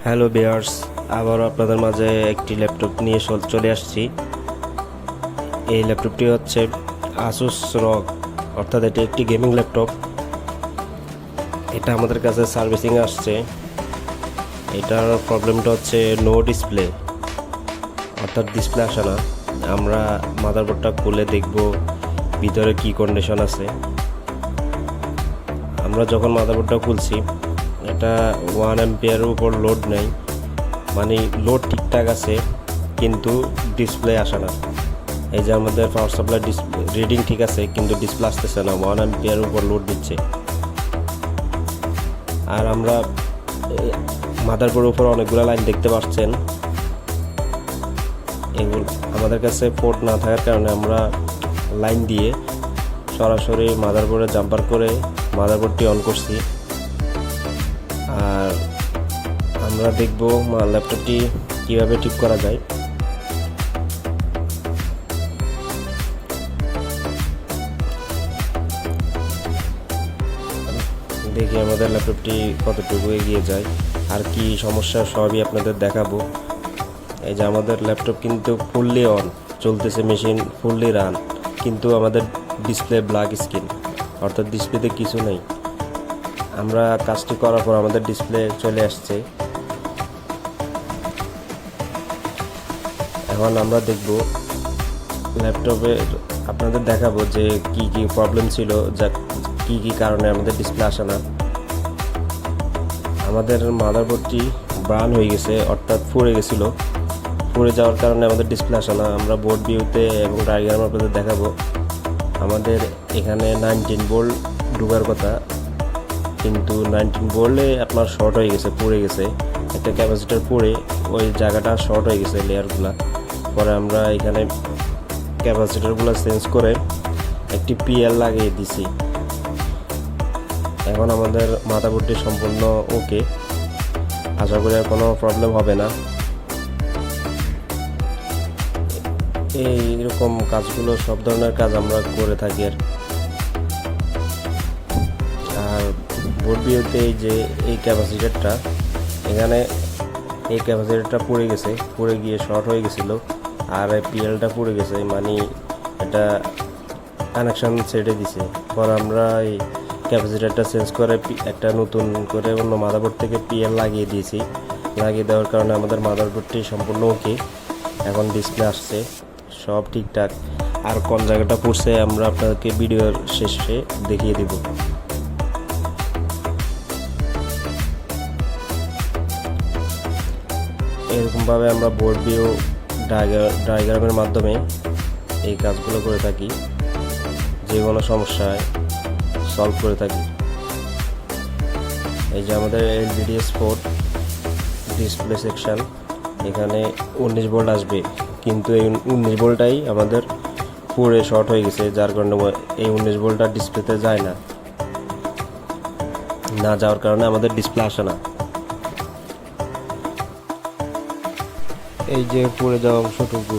Hello বিয়ার্স, আবারও আপনাদের মাঝে একটি ল্যাপটপ নিয়ে চলে আসছি। এই ল্যাপটপটি হচ্ছে আসুস রগ, অর্থাৎ এটি একটি গেমিং ল্যাপটপ। এটা আমাদের কাছে সার্ভিসিং আসছে। এটার প্রবলেমটা হচ্ছে নো ডিসপ্লে, অর্থাৎ ডিসপ্লে আসে না। আমরা মাদারবোর্ডটা খুলে দেখব ভিতরে কি কন্ডিশন আছে। আমরা যখন মাদারবোর্ডটা খুলছি, এটা 1 অ্যাম্পিয়ারের উপর লোড নেই, মানে লোড ঠিকঠাক আছে কিন্তু ডিসপ্লে আসে না। এই যে আমাদের পাওয়ার সাপ্লাই রিডিং ঠিক আছে কিন্তু ডিসপ্লে আসতেছে না, 1 অ্যাম্পিয়ারের উপর লোড দিচ্ছে। আর আমরা মাদারবোর্ডের উপর অনেকগুলো লাইন দেখতে পাচ্ছেন। এগুলো আমাদের কাছে পোর্ট না থাকার কারণে আমরা লাইন দিয়ে সরাসরি মাদারবোর্ডে জাম্পার করে মাদারবোর্ডটি অন করছি। আর আমরা দেখব ল্যাপটপটি কীভাবে ঠিক করা যায়। দেখি আমাদের ল্যাপটপটি কতটুকু এগিয়ে যায় আর কি সমস্যা সবই আপনাদের দেখাবো। এই যে আমাদের ল্যাপটপ কিন্তু ফুললি অন চলতেছে, মেশিন ফুললি রান, কিন্তু আমাদের ডিসপ্লে ব্ল্যাক স্ক্রিন, অর্থাৎ ডিসপ্লেতে কিছু নেই। আমরা কাজটি করার পর আমাদের ডিসপ্লে চলে আসছে। এখন আমরা দেখব ল্যাপটপে, আপনাদের দেখাবো যে কি কি প্রবলেম ছিল, যা কি কি কারণে আমাদের ডিসপ্লে আসে না। আমাদের মাদারবোর্ডটি ব্রাউন হয়ে গেছে, অর্থাৎ পুড়ে গেছিলো। পুড়ে যাওয়ার কারণে আমাদের ডিসপ্লে আসে না। আমরা বোর্ড ভিউতে এবং ডায়াগ্রাম আপনাদের দেখাবো। আমাদের এখানে 19 ভোল্ট ঢোকার কথা, কিন্তু 19 ভোল্টে আপনার শর্ট হয়ে গেছে, পুড়ে গেছে। একটা ক্যাপাসিটার পুড়ে ওই জায়গাটা শর্ট হয়ে গেছে, লেয়ারগুলো। পরে আমরা এখানে ক্যাপাসিটারগুলো চেঞ্জ করে একটি পিএল লাগিয়ে দিছি। এখন আমাদের মাদারবোর্ডটি সম্পূর্ণ ওকে, আশা করি আর কোনো প্রবলেম হবে না। এইরকম কাজগুলো, সব ধরনের কাজ আমরা করে থাকি। আর বোর্ড ভিউতে যে এই ক্যাপাসিটারটা, এখানে এই ক্যাপাসিটারটা পুড়ে গেছে, পুড়ে গিয়ে শর্ট হয়ে গেছিলো। আর এই পিএলটা পুড়ে গেছে, মানে এটা কানেকশান ছেড়ে দিছে। পর আমরা এই ক্যাপাসিটারটা চেঞ্জ করে একটা নতুন করে অন্য মাদারবোর্ড থেকে পিএল লাগিয়ে দিয়েছি। লাগিয়ে দেওয়ার কারণে আমাদের মাদারবোর্ডটি সম্পূর্ণ ওকে। এখন ডিসপ্লে আসছে, সব ঠিকঠাক। আর কোন জায়গাটা পড়ছে আমরা আপনাদেরকে ভিডিওর শেষে দেখিয়ে দিব। এরকমভাবে আমরা বোর্ড ভিউ ডায়াগ্রামের মাধ্যমে এই কাজগুলো করে থাকি, যে কোনো সমস্যায় সলভ করে থাকি। এই যে আমাদের এলভিডিএস পোর্ট ডিসপ্লে সেকশন, এখানে 19 ভোল্ট আসবে, কিন্তু এই 19 ভোল্টটাই আমাদের পুরো শর্ট হয়ে গেছে, যার কারণে এই 19 ভোল্টটা ডিসপ্লেতে যায় না। না যাওয়ার কারণে আমাদের ডিসপ্লে আসে না। এই যে পুড়ে যাওয়া অংশটুকু,